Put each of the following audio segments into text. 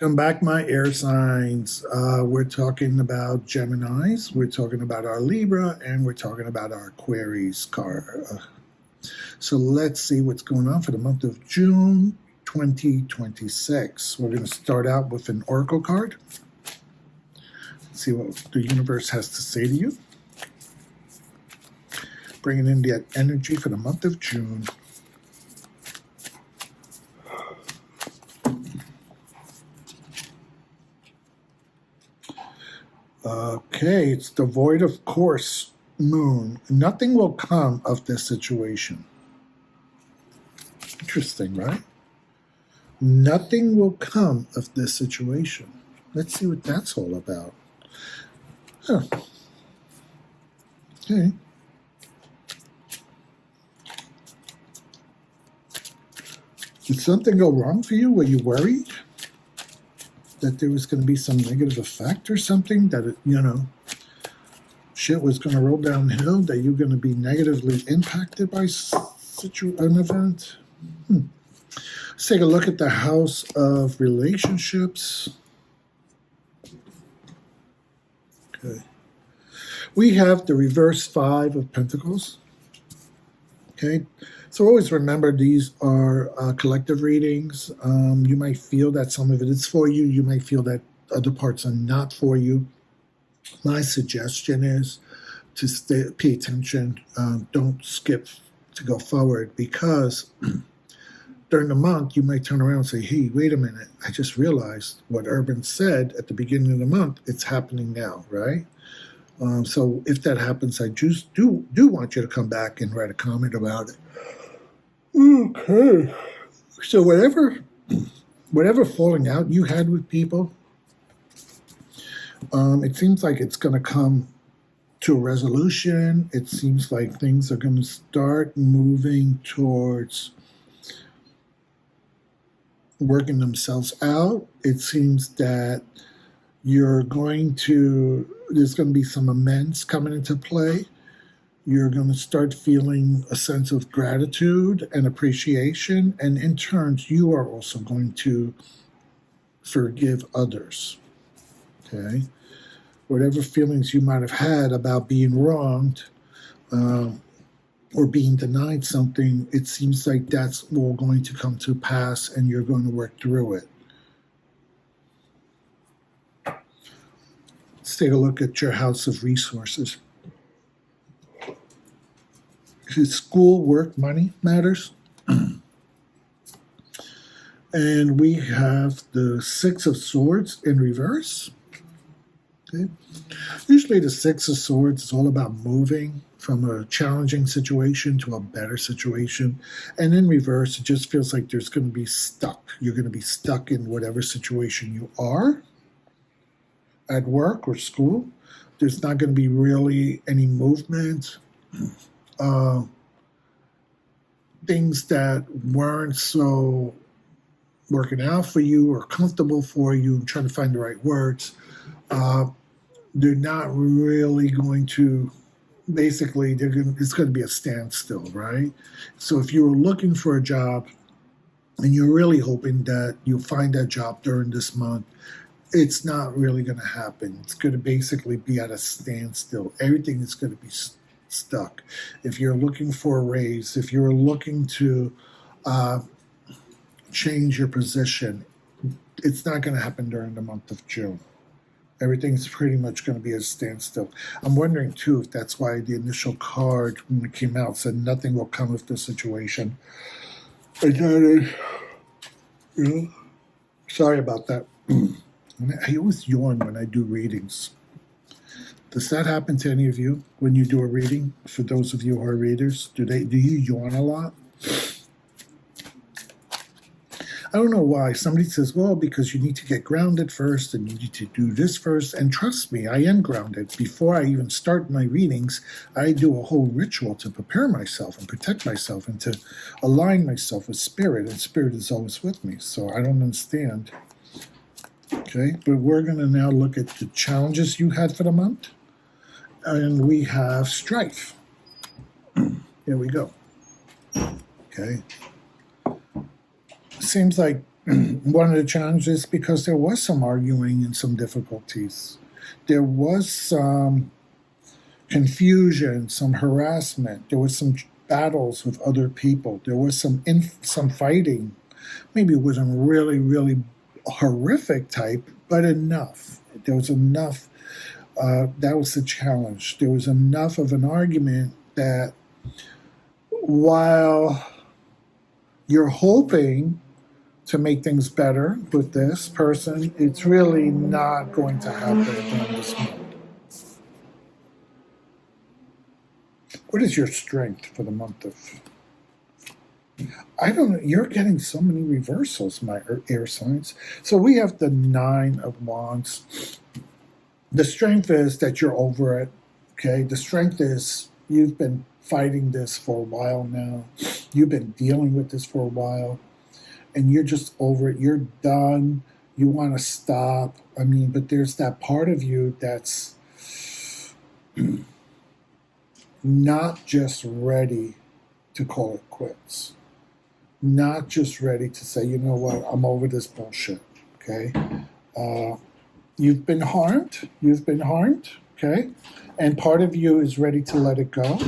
Come back, my air signs. We're talking about Geminis, we're talking about our Libra, and we're talking about our Aquarius card. So let's see what's going on for the month of June 2026. We're going to start out with an oracle card. See what the universe has to say to you. Bringing in that energy for the month of June. Okay, it's devoid of course, moon. Nothing will come of this situation. Interesting, right? Nothing will come of this situation. Let's see what that's all about. Huh. Okay. Did something go wrong for you? Were you worried that there was going to be some negative effect or something, that shit was going to roll downhill, that you're going to be negatively impacted by an event? Let's take a look at the house of relationships. Okay. We have the reverse 5 of Pentacles. Okay. So always remember, these are collective readings. You might feel that some of it is for you. You might feel that other parts are not for you. My suggestion is to pay attention. Don't skip to go forward, because during the month, you might turn around and say, hey, wait a minute. I just realized what Urban said at the beginning of the month. It's happening now, right? So if that happens, I just do want you to come back and write a comment about it. Okay. So whatever falling out you had with people, it seems like it's going to come to a resolution. It seems like things are going to start moving towards working themselves out. It seems that there's going to be some amends coming into play. You're going to start feeling a sense of gratitude and appreciation, and in turn, you are also going to forgive others. Okay? Whatever feelings you might have had about being wronged or being denied something, it seems like that's all going to come to pass, and you're going to work through it. Let's take a look at your house of resources. School, work, money matters. And we have the 6 of Swords in reverse. Okay. Usually the 6 of Swords is all about moving from a challenging situation to a better situation. And in reverse, it just feels like there's going to be stuck. You're going to be stuck in whatever situation you are at work or school. There's not going to be really any movement. Things that weren't so working out for you or comfortable for you, I'm trying to find the right words, they're not really going to, basically, it's going to be a standstill, right? So if you were looking for a job and you're really hoping that you'll find that job during this month, it's not really going to happen. It's going to basically be at a standstill. Everything is going to be stuck. If you're looking for a raise, if you're looking to change your position, it's not going to happen during the month of June. Everything's pretty much going to be a standstill. I'm wondering, too, if that's why the initial card, when it came out, said nothing will come of the situation. Sorry about that. I always yawn when I do readings. Does that happen to any of you when you do a reading? For those of you who are readers, do you yawn a lot? I don't know why. Somebody says, well, because you need to get grounded first and you need to do this first. And trust me, I am grounded. Before I even start my readings, I do a whole ritual to prepare myself and protect myself and to align myself with spirit. And spirit is always with me. So I don't understand. Okay, but we're going to now look at the challenges you had for the month. And we have strife. Here we go. Okay. Seems like One of the challenges because there was some arguing and some difficulties. There was some confusion, some harassment. There was some battles with other people. There was some fighting. Maybe it wasn't really, really horrific type, but enough. There was enough. That was the challenge. There was enough of an argument that while you're hoping to make things better with this person, it's really not going to happen during this month. What is your strength for the month of? I don't know. You're getting so many reversals, my air signs. So we have the 9 of Wands. The strength is that you're over it. Okay. The strength is you've been fighting this for a while now. You've been dealing with this for a while, and you're just over it. You're done. You want to stop. I mean, but there's that part of you that's not just ready to call it quits. Not just ready to say, you know what, I'm over this bullshit. Okay. You've been harmed. You've been harmed. Okay. And part of you is ready to let it go.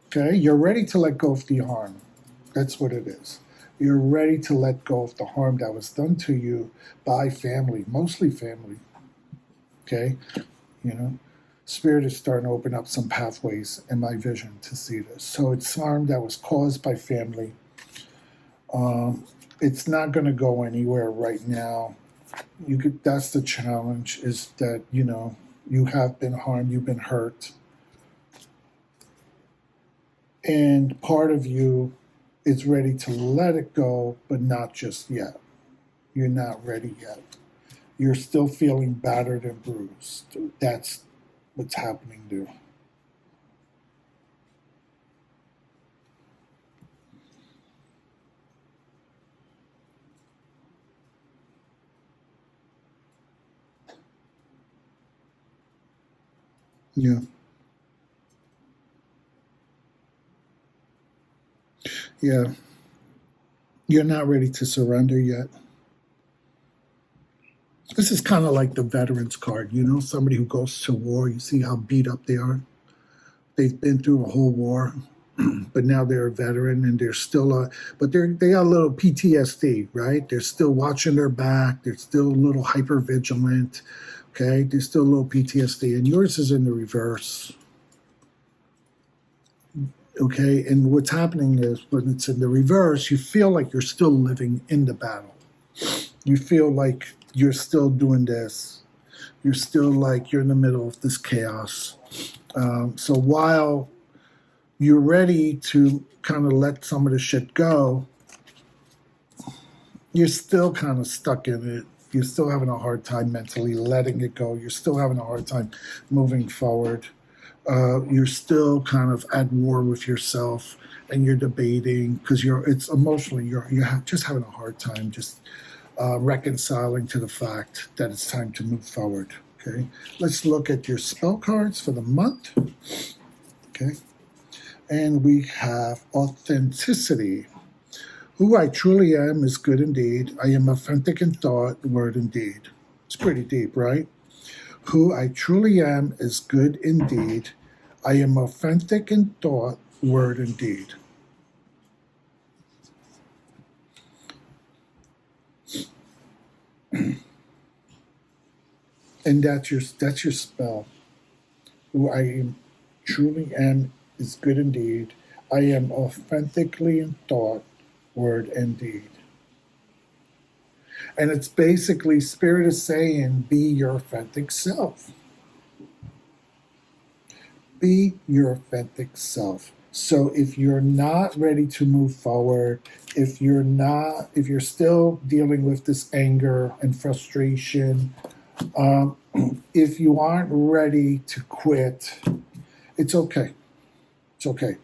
Okay. You're ready to let go of the harm. That's what it is. You're ready to let go of the harm that was done to you by family, mostly family. Okay. You know, Spirit is starting to open up some pathways in my vision to see this. So it's harm that was caused by family. It's not going to go anywhere right now. That's the challenge, is that, you know, you have been harmed, you've been hurt. And part of you is ready to let it go, but not just yet. You're not ready yet. You're still feeling battered and bruised. That's what's happening there. Yeah. Yeah. You're not ready to surrender yet. This is kind of like the veterans card, you know, somebody who goes to war. You see how beat up they are. They've been through a whole war, but now they're a veteran and they're still but they got a little PTSD, right? They're still watching their back. They're still a little hyper vigilant. Okay, there's still a little PTSD, and yours is in the reverse. Okay, and what's happening is when it's in the reverse, you feel like you're still living in the battle. You feel like you're still doing this. You're still like you're in the middle of this chaos. So while you're ready to kind of let some of the shit go, you're still kind of stuck in it. You're still having a hard time mentally letting it go. You're still having a hard time moving forward. You're still kind of at war with yourself, and you're debating because it's emotionally you're just having a hard time just reconciling to the fact that it's time to move forward. Okay, let's look at your spell cards for the month. Okay, and we have authenticity. Who I truly am is good indeed. I am authentic in thought, word, and deed. It's pretty deep, right? Who I truly am is good indeed. I am authentic in thought, word, and deed. And that's your spell. Who I am truly am is good indeed. I am authentically in thought, word, and deed. And it's basically Spirit is saying, be your authentic self. Be your authentic self. So if you're not ready to move forward, if you're still dealing with this anger and frustration, if you aren't ready to quit, it's okay. It's okay.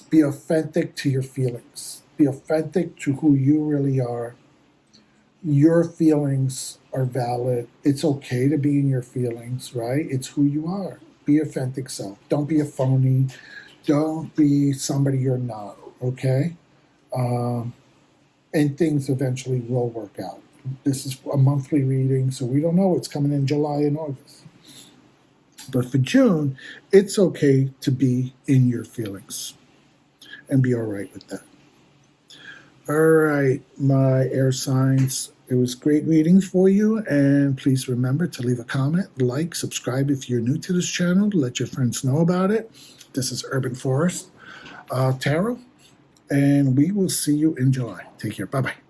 Be authentic to your feelings. Be authentic to who you really are. Your feelings are valid. It's okay to be in your feelings, right? It's who you are. Be your authentic self. Don't be a phony. Don't be somebody you're not, okay? and things eventually will work out. This is a monthly reading, so we don't know what's coming in July and August. But for June, it's okay to be in your feelings and be all right with that. All right, my air signs. It was great reading for you, and please remember to leave a comment, like, subscribe if you're new to this channel, let your friends know about it. This is Urban Forest Tarot, and we will see you in July. Take care. Bye-bye.